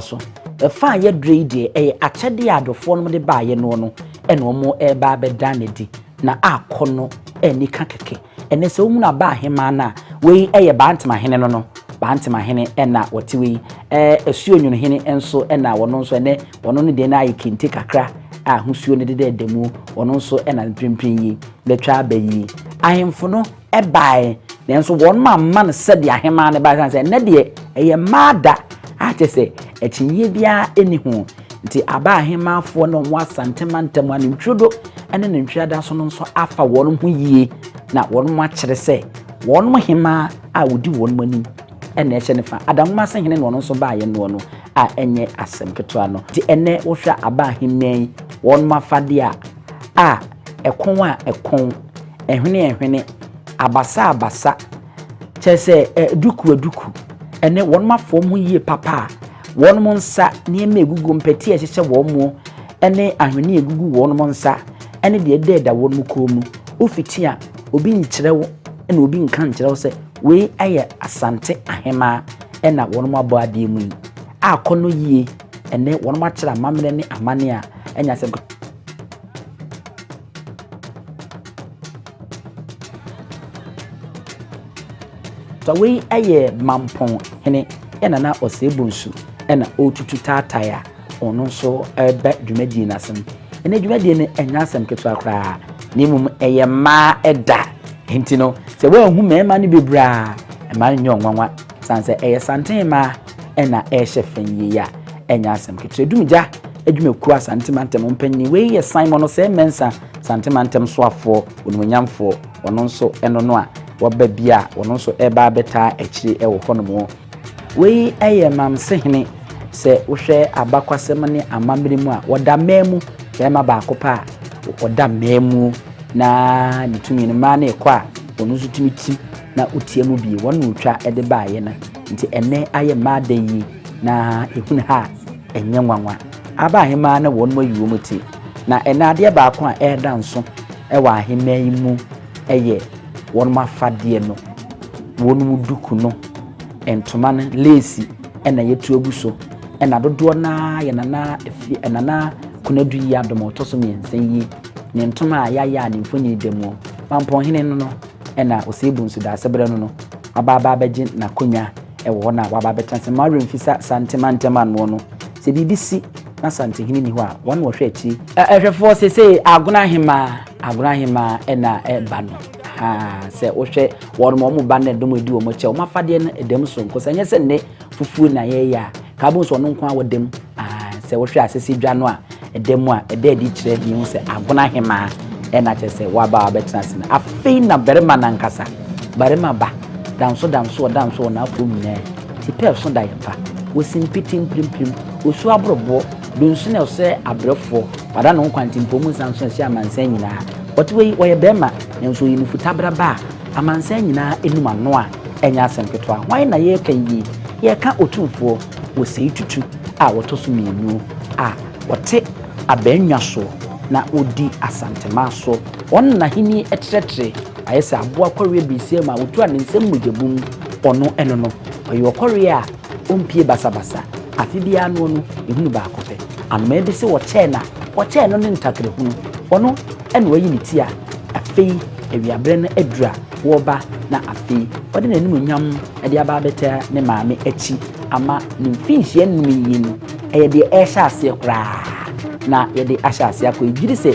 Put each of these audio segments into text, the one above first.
so fa ye drede achede adofo no de ba ye no eno mo ba beda ne di na akono nika keke ene se omu na ba hema na we bantima hene no bantima hene ena wotiwe esuo nyunu hene enso ena wono nso ene wono ne de na ayikinte kakra ahusuo ne de demu wono nso ena mprimprin yi betwa abayi ahemfo no bae nenso won ma no sede ahema ne ba san ne de mada atese etinye bia enihu nti aba ahemafo no mo Asanteman ani ntwodo ene ne ntwada so no nso afa won ho yie na won mo akere se won mo hema a wodi won mani ene ehye ne fa adamma se hene no nso ba ye no no a enye asempetwa no ti ene wo hwa aba ahemai won ma fade a ekon a ekon ehwene abasa chese duku ene won ma fom ho yie papa won mo nsa ne ema egugu mpeti ehye won mo ene ahwene egugu won mo nsa ene de deda won mo komu ofiti a obi nkyerɛwo ene obi nka nkyerɛwo se we aye Asante ahema ena won mo abo ade mu akono yie ene won mo akyerɛ amamre ne amane a enya se so we aye mampon hene ena na osebunsu ena otutu tataya ono so ebe dwumadi nasem ena dwumadi ne enya asem keto akra nimum eye ma eda enti no se we hu mema ne bebra ema nyo nwanwa sanse eye Asantehene ena ehyefen ya enya asem keto dumja adwumaku Asanteman mpanyi we ye Simon no se mensa Asanteman soafo onwanyamfo ono nso eno no a wababia ono nso eba beta ekiri ewo honomo we mamsehene se wohwe abakwasem ne amamremu a woda memu yema ba akopa woda memu na nitumi ne ma na ekwa ono nso tumiti na utiemu bi wonu utwa ede ba ye na nti ene aye ma da yi na ehun ha enye nwanwa aba ahema na wonu mayiwo muti na ene ade ba akwa eda nso ewa ahema yi mu eye wonu mafade no wonu muduku no entoma ne lace ena yetu aguso ena dodo na yenana efi enana kunadu yi adomo to so miensen yi ne ntoma ayaya ne mfonyi demo mampon hene no ena osebunsu da sebre no ababa beje na konya ewo na waba betanse mari mfisa Asanteman no se bibisi na Asantehene ni ho a won wo hwe achi ehwefo se aguna hema ena eba no se wohwe won mo ba na dom edi wo mo che wo mafade na edem so nko se nyese ne fufu na ye ya ka bo so no nko awodem se wohwe asese dwa no a edem a ede edi kire bi se aguna hema ena che se waba betnase na afei na berema na nkasa berema ba danso na afum ne ti pe so da yempa wo simpitim prim osu abrobo donsu na se abrefo wada no kwantimpo mu sanso se amansan nyina wotwe wo ye bema nso yi nufuta braba amansan nyina enuma no a enya asempetwa hwan na ye kan yi ye ka Otumfuo Osei Tutu a wotoso mienu a wote abanwa so na odi Asanteman so won na hini etretre ayese aboa kware bisie ma wotu an nsem mugebum ono eno no oyo kware a ompie basabasa afibia no no ehunu ba akope amma bi se wo che no ne ntakre hunu ono eno ayi ne ti a afei ewiabre na adura woba na afei ode na nemu nyam ede aba beta ne maame achi ama ne mfinhie num yi no eye de ehya ase kra na ye de ahya ase akọ ejiri se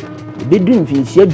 bedu mfinhie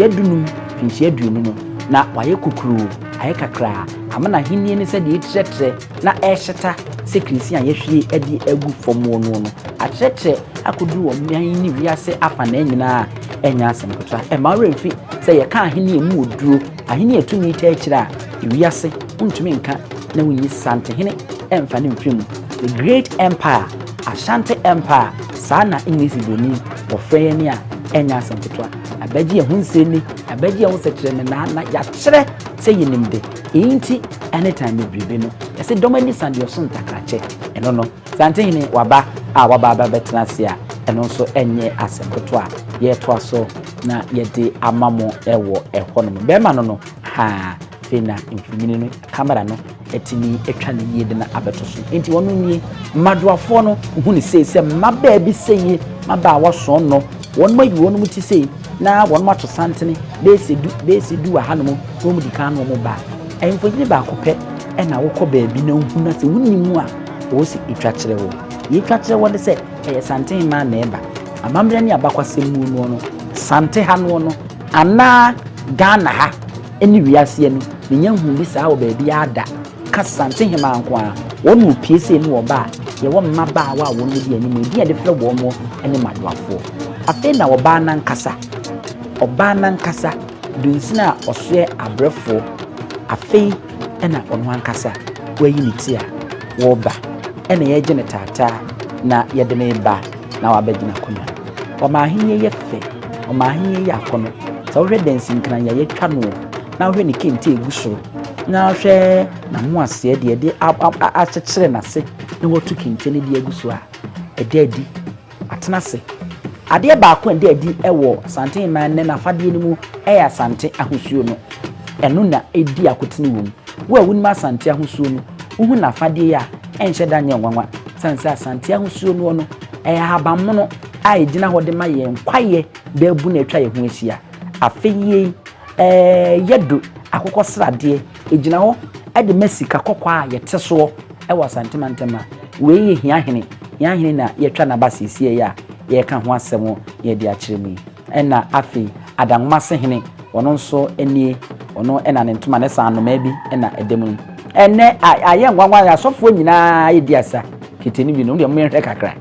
du no na waye kukuru aye kakra ama na henie ne se de etretre na eheta se Christian yehwie ede agu fomo no atretre akodu wo myan ni wiase afa na nyina enya asemkotra ma remfi se ye ka ahene emu oduro ahene atumi ta akira wiase untumi nka na wunyi Asantehene emfa ne mfrim the great empire Ashanti empire sana English boni ofre ne a enya asemkotra abaji ehunseni abaji ehunsekire na ya kire se yinimde enti anytime bribe no yase domani sande osun takrache eno no Asantehene waba betnase a eno nso enye asemkoto a ye to aso na ye de amamo ewo ehonom be ma no ha fina infimini no camera no etini etwa ne yie de na abeto so enti wono nie madoafo no hu ne se maba bi seye maba waso no wono mayi wono muti sei na wono mato santene besi du ha no mo mu di kan no mo ba enfo gine ba kopɛ na wokɔ ba bi na hu na se wonimu a wo si etwa kyerɛ wo yi twa kyerɛ wo de se Asanteman na eba amamre ne abakwasem mu no sante ha no ana Ghana ha eni wiase no ne nyahu bi saa wo ba bi ada ka Asantehene anko a wono piese ni wo ba ye wo mmaba wa wo no di anim di ade frɛ wo mo ene madoafo afi na wo ba nan kasa dunsina ɔsoɛ abrɛfo afi ena ɔno ankasa wayi ne ti a wo ba ena ye gye ne tata na ye de ne ba na wa bagina konya o ma ahenye ye fe o ma ahenye ye akono so hwe dancing kan ye twa no na hwe ne kente egusoro na hwe na mu ase de akyekere na se na wotu kente ne de eguso a edi atena se ade ba ko ende edi ewo Asantehene ne na fade ni mu Asante ahosuo no eno na edi akotene wom wo awunma Asante ahosuo no uhu na fade ya enhye da nye nwanwa sansa Asante ahosuo no habamono a ejina ho de ma ye nkwaye bebu na etwa ye ho ahia afeye yedo akokɔ srade ejina ho de masika kokɔ a yete so ewo Asanteman tema we ye hiahene na yetwa na basiesie ya ye ka ho asɛm ye de akyerɛ mu ɛna afi adanmasehene ono nso enie ono ɛna ne ntoma ne san no ma bi ɛna edemu ɛnɛ ayɛ nwanwa asɔfo nyinaa ye di asa kiteni bi no de mo yɛhwɛ kakra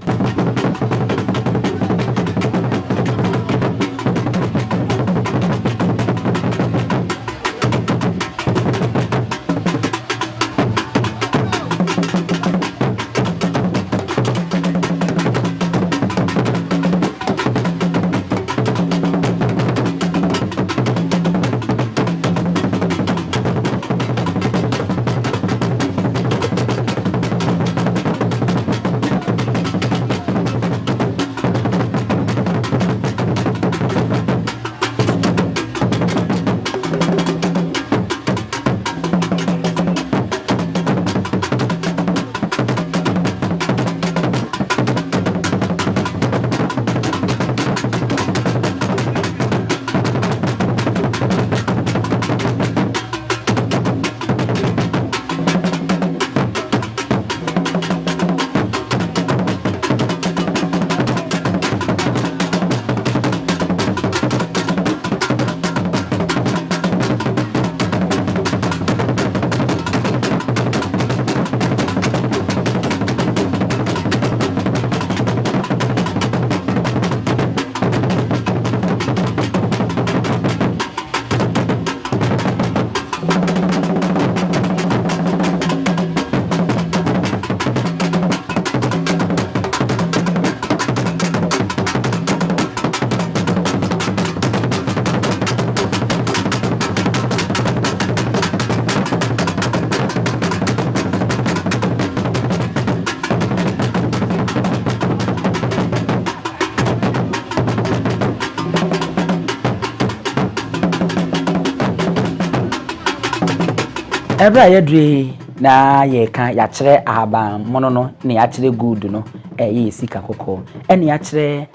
Ebra yedre na ye kan ya kire aban mono no ne ya kire good no ye sika kokko ene ya kire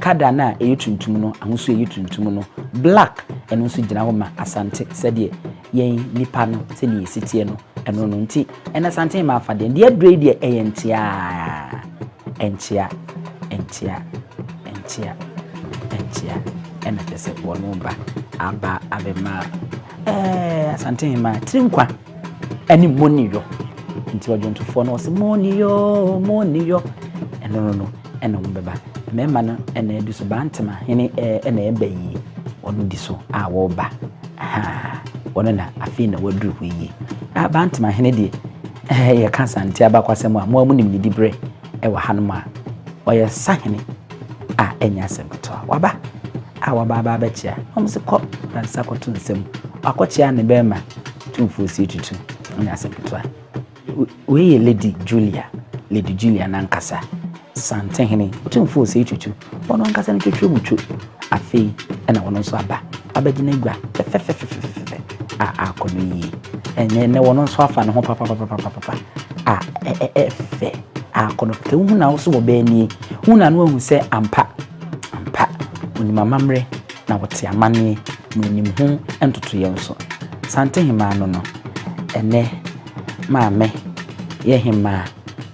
kada na tuntum no ahoso tuntum no black eno nso gina ho ma Asante sede yen nipa no se ne sitie no eno no nti ena Asante ma afade de edre de entia ena tese wono ba aba abema Asante ma trinkwa eni moniyo nti Otumfuo no se moniyo eno eno mbeba mema no ena ediso bantama hene ena ebayi onu diso a wo ba wono na afi na waduru yi bantama hene de ye ka Asante abakwasem a mo amunim ni dibre wa hanoma oye sahene a enya asem to waba ba chia omse ko ransa ko tunsem akochia ne bema Otumfuo Osei Tutu nya asem to we Lady Julia nankasa Asantehene Otumfuo Osei Tutu wono nkasa ne twetwe butu afi na wono so aba abegina igwa akono yi ne wono so afa ne ho papa fe akono te hu na wo so be ni hu na no hu se ampa oni mamamre na wote amane no nim hu entoto ye nso Asantehene no ene maame ye hima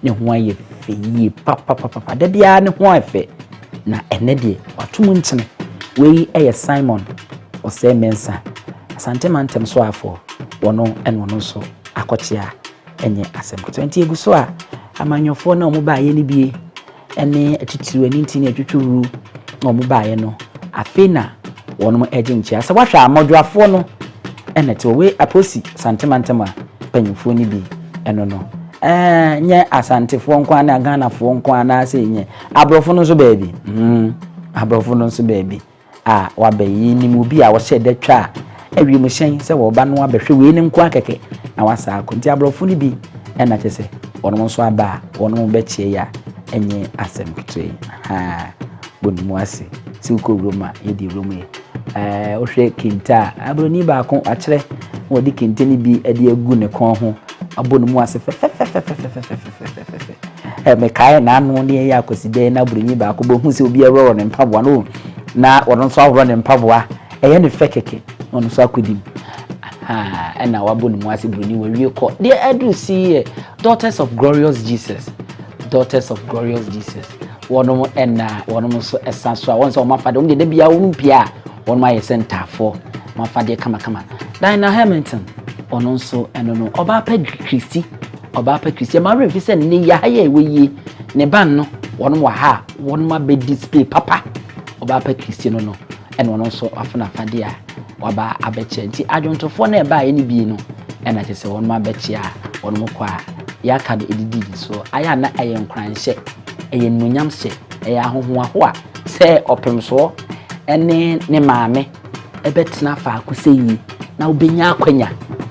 ne ho aye fe yi papa da bia ne ho afe na ene de watum nchene wei eye Simon Osei Mensa Asanteman tem so afo wono eno so akochia enye asem 20 egu so a amanyofo na omo baaye ni bie ene atitiru ani ntini atwetwuru na omo baaye no afena wono eje nchia se wahwa amodwafo no ene te we aposi Asanteman tem a panyimfo ni bi eno no nye asantefo nkwa na Ghanafo nkwa na ase nye abrofo no so baabi abrofo no so baabi wabayi ni mu bi a wo hye detwa awi mu hyen se wo ba no abehwe we ni nkwa keke na wasa akonti abrofo ni bi na kyese wono so aba wono be chie ya enye asem kitwe bonimu ase si ko roma yedi roma o hwe kinta abroni ba ko akere wodi kinte ni bi ade agu ne kon ho abonimu ase me kai na anu ne ya akoside na abroni ba ko bo hu se obi ero ne mpaboa no na wono so awro ne mpaboa eye ne fekeke wono so akodim na wabonimu ase broni wawie ko de adu see daughters of glorious Jesus wono wono so esanso won so mafade won de bia won pia wono ma center for mafade kama Dina Hamilton wono so eno no oba pa Christi ma refi se ne ya haye weye ne ban no wono wa ha wono ma be display papa oba pa Christi no eno wono so afuna fade a waba abeche nti adwontofo na eba ye ne bi no ena che se wono ma beche a wono mo kwa ya ka de edidi so aya na aye nkranhye eye nmunyam hye eye ahoho a se opemso ene ne maame ebetena fa akoseyi na obenya akwanya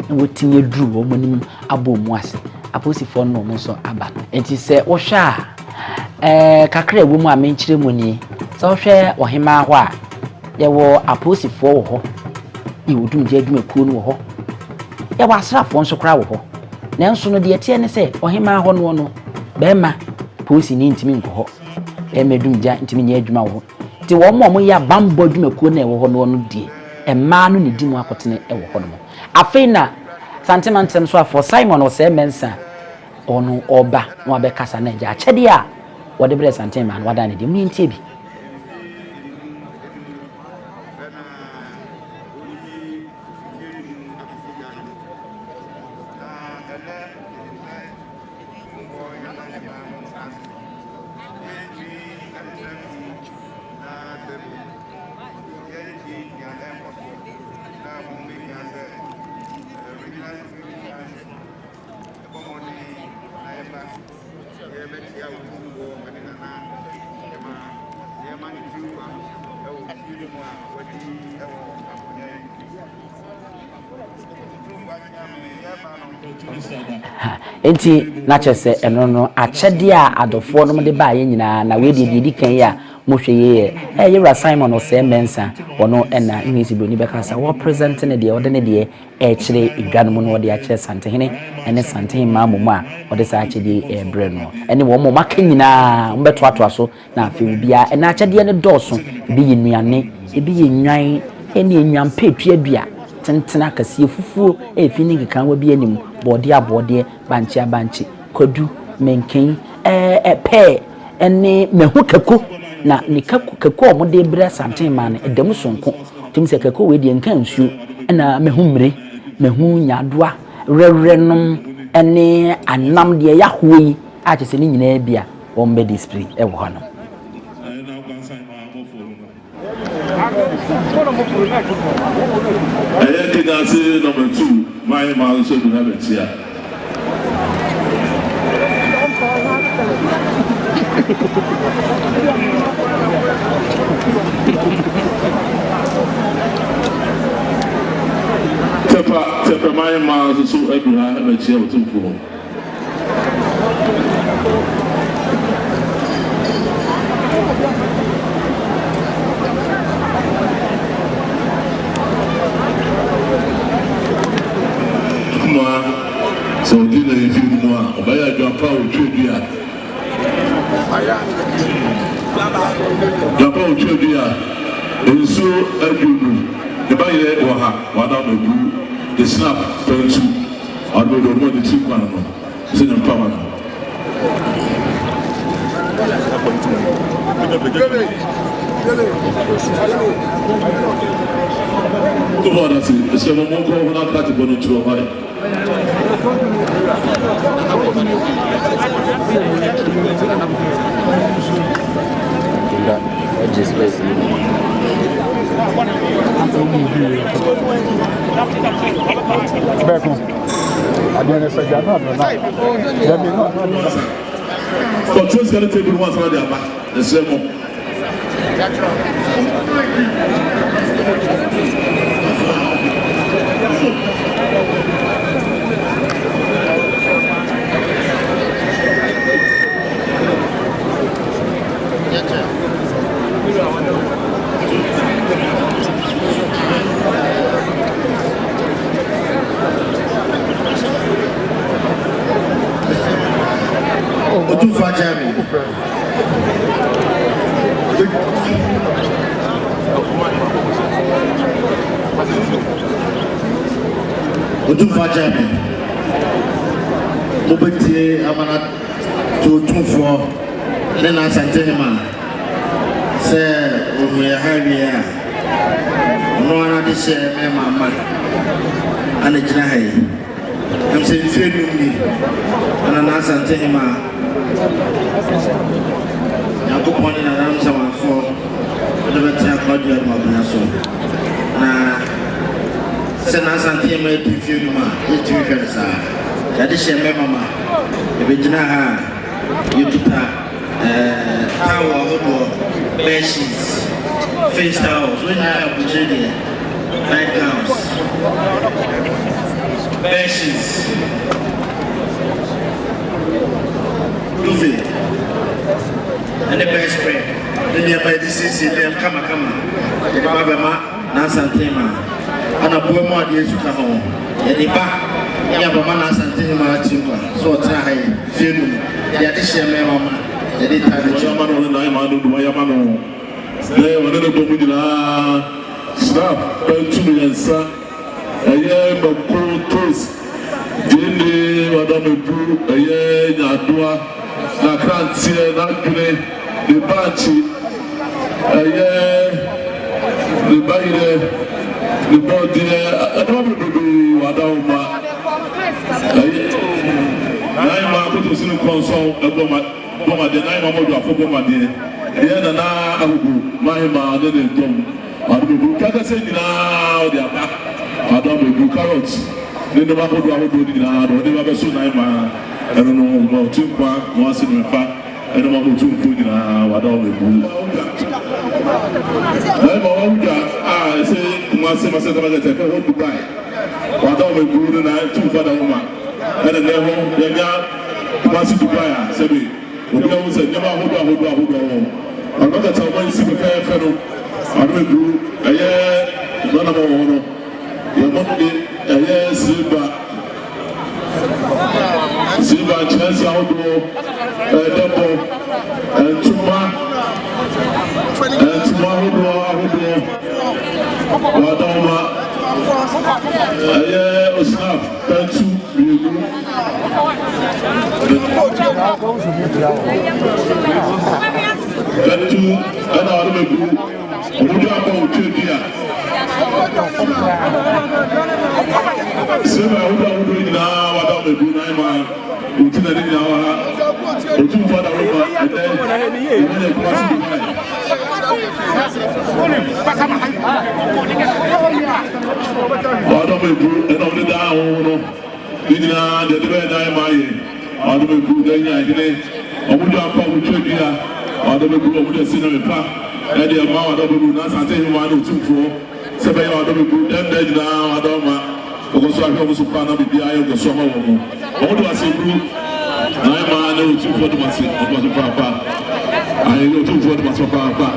na wotimi aduru wo monim abomu ase aposifo no mo so aba enti se wo hwa kakra ewu mu a menkyire mu ni se wo hwe ohema ho a ye wo aposifo wo ho iwudum je adwumakuo no wo ho ye wo asrafo nso kra wo ho nanso no de tie ne se ohema ho no bema posi ni ntimi nko emedum ja ntimi nya adwuma wo ti wo mo ya bambo adwumakuo na wo ho no die emma no ne di mu akotene wo ho no afena Asanteman tem so afo Simon Osei Mensa ono oba no abekasa na ja achede a wode bre Asanteman wada ne de mu ntie bi enti na chese eno no achede a adofo no de ba ye nyina na we de kan ya mohwe ye yewra Simon Osei Mensa wono ena English broni bekasa wo present ne de odene de kire idwanum no de akire Asantehene ene Asantehene mamumu a ode sa achede bre no ene wo mo maka nyina mbeto ato na afi bia ena achede ne doso bi ye nuane ebi ye nwan ene enwan petue dua tentena kase fufuo efini nkan wa bi anim bode abode banchi kodu menken pe ene mehu kako na ni kako omode bre Asanteman edam sonko tim se kako we de nkan nsuo na mehu nyadoa rerenom ene anam de ya hoyi a chese ni nyina bia wo mbe display e wo no Number 2, my mother should have it here. Tepa my mother so every have a chair to go. Japan Chubia, and so every the buyer or her, one out of the snap, pencil, or the one the two one, send them power. Come on, that's it. It's a moment when I got to go into a high. Just listen. Back home. I didn't say that. So just got to take once on their back. The same one. Otumfuo Jami. Otumfuo Jami. Mobeti amana to Otumfuo nena Asantehene. Se omuya haria. No ana de se me mama. Ana gina hai. I'm saying feeling me. Ana Asantehene. I go on in around someone for the better Claudia Mabinaso. Send us and team made to few ma, it to her, that is your mamma. The Virginia, you took tower, benches, face towels, when I have Virginia, nightgowns, benches. And the best friend, the nearby disease, them come, the Babama, Asanteman, and a poor more years to come home. And the back, Yabama, Asantehene, so try, film, the addition, Mamma, the daytime, the German on the Naiman, the Wayamano. They were never going to snap, to and son, a year of cold toast, Jenny, Madame Blue, a year, Yadua. Akan Twi Ghallywood, the Banchi, the Bayer, the body, I don't know Wadama. Naima put us in console, a bomber, the Naima Modu for Bomber, the Yana Abu, Mahima, the Dom, and the Bukaka said now they are back. I don't know carrots. Then the Mapo do now, or they were so Naima. I don't know about two once in my back. I don't want to put in what all the blue. I say, Master, I want to buy. What all the blue and I two for the woman. And then they are Master to buy. Say, we always say, never hold on. I'm not a time when you fair fellow. I'm a blue, a year, none of our honor. You're not a year silver. Silver chance outdoor, double, and tomorrow, Wadoma, snap, pencil, and out of the group, we are going to now, about the blue man, who did not know Otumfuo and then because I come to Pana be the summer. What do I say, bro? I'm a 2 for the Massy, Papa. I go 2 for the Massy Papa.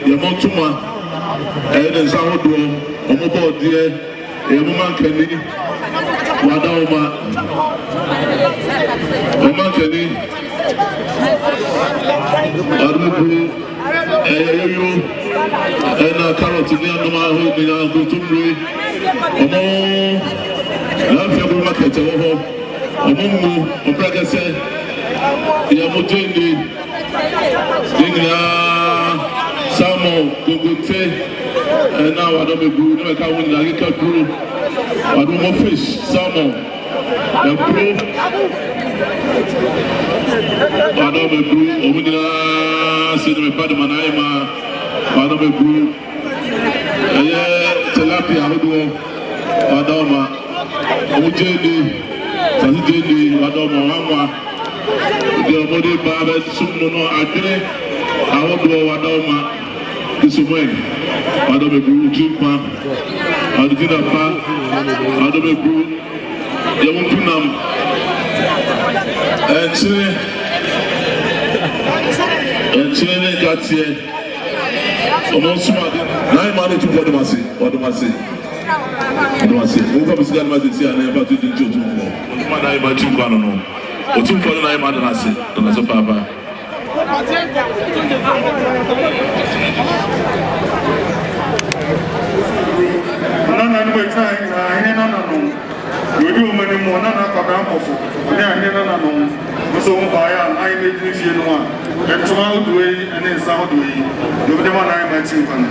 You're not too much. And then someone do on the board, dear. A woman can Wadauma, Omakeni, Arubu, Eyo, and Carotini, and Uncle Tumri, Omo, Lafia Market, Omo, Obragase, Yamutini, Dina, Samo, Gugute, and now I don't be good, no, I can't win the crew. I do more fish, salmon, the blue. I don't be blue, Omina, see the Padamanaima, I don't be blue. Tilapia, I do Adama, Omujedi, Sazidi, Adama, Mama, the body barber, Sumo, Adre, I will do Adama, this way. I don't be blue, Jimpa. I did a part, I don't be good. They won't put them. And Chile got here. Almost 9 months to what do I say? What do I say? What do I say? Who comes to the Majesty and never to do 2 4? What I buy 2 1 no. Or 2 4 9 months, I say. Don't say, Papa. Nana no trying na ene nana no we do many more nana kwabran kofo ene ene nana no so won ba ya ai me di fie no a etuma do yi ene nsa do yi do be ma na ai ma tin kwan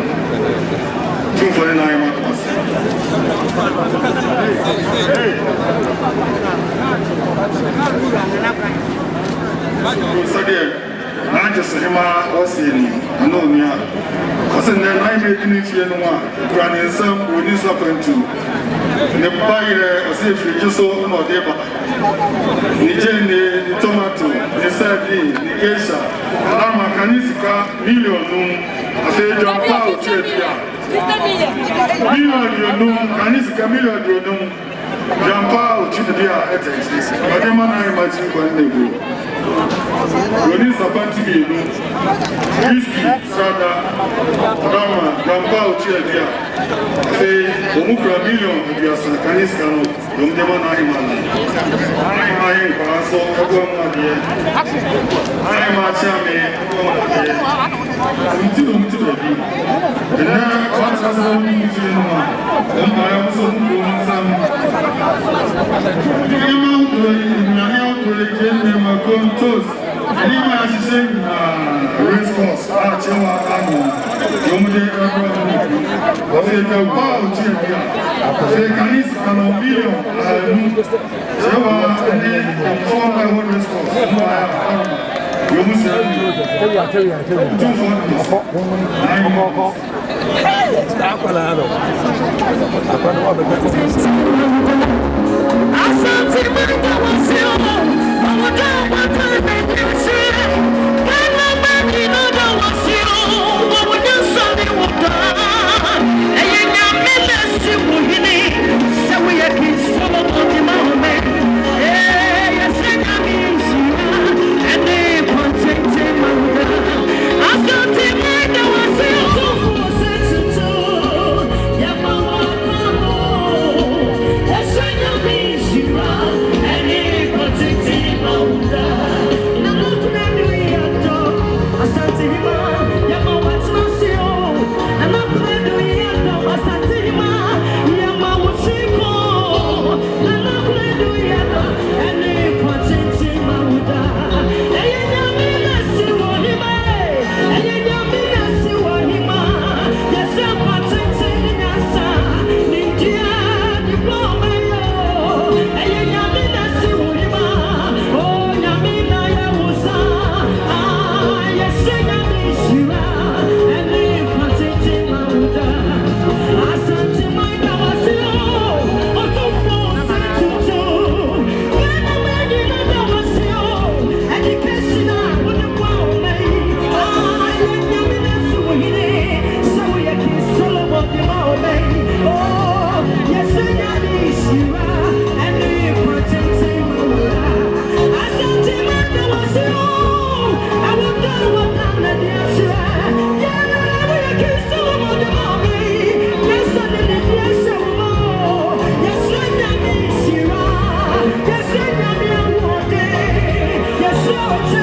tin for na ai ma to pass so there I just him Osei no nia Asante and I made in it no one granny some we need something to the buy Osei just so no deba ni jene ni tomato ni sardine ni geisha alama kanisika million no Asei jump out here million no kanisika million no jump out to the ethics but the man I imagine when they go when it's about to be whiskey, sada, drama, grandpa, chia, say, Omukra million of your Sakanis cano, Yomdema Naiman. I'm so Oguamadia. I'm a chame, I'm to the beat. And now, what's the music? And I also doing some. Anyway, I say, race course, Chewa Kano, Yomde the wow, Chia, the Canis Kano million, Chewa, and then form my own race course. Protecting Yeah.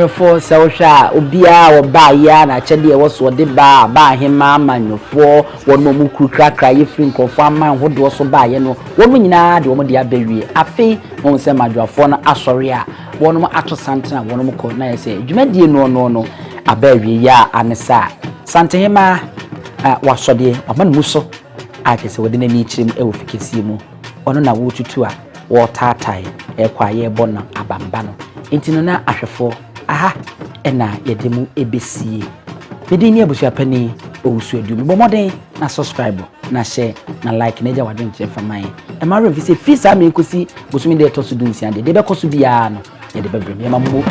For Sausha, Ubia, or Baya, and Chedi was what did buy him, man, your four, one more could crack, cry, you think of farmer, what was so buy, you know, what we now do, what dear baby, a fee, won't say my drafona, Asoria, one more actor Santa, one more called Naya say, you may dear no, a baby, ya, and a sa. Asantehene, was so dear, a man muso, I can say, within a niche him, Elfikisimu, on a wood to tour, or tartai, a quiet bona, a bambano. Intinona ahwefo aha ena yedemu ebesi medini abusua pani owusu adum bomoden na subscribe na share na like na ja wadwen che famai e ma revi se fisa me nkosi bosumi de to so dunsia de be koso bia no ye de bebrem ye ma mo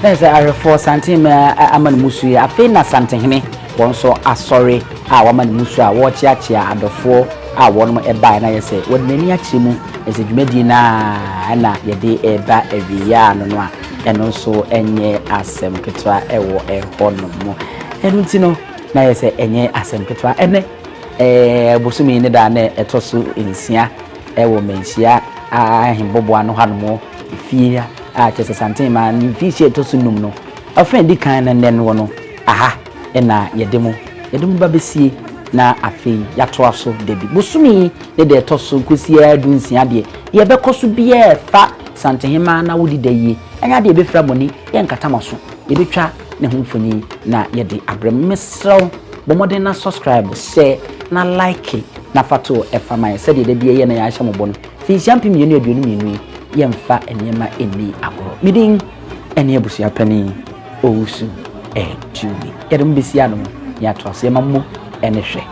There's a for Asanteman Aman Musu, a fin Asantehene, one so a sorry, our woman Musa, watch ya chia, and the four, our one a buy, and I say, what many achimu is it Medina, and ye day a bat every year, and also any asem ketra a horn. And you know, now I say any asem ketra, and Busumi in the dane a tosu in Sia, a woman, Sia, I him Bobo no had more fear. Just Asanteman, fish to sunum. A friend kind and then one. Aha, and na yedemo. Yedum babesi na afi yatwaso debi. Busumi, the de tosu kusia dun siade. Ye be kosu biye fa Asantehene na wudi de ye. Anya de be fra boni, ye nkatamaso. Ye be twa ne homfoni na ye de abrem mesraw. Bomode na subscribe, share, na like, na fato efama. Said de biye ye na ya hya mobono. Fi champi mienu aduonu mienu. Yemfa enyema eni agoro midin eni abusia pani owusu tumi yedum bisia no ya to ase mammo ene hwe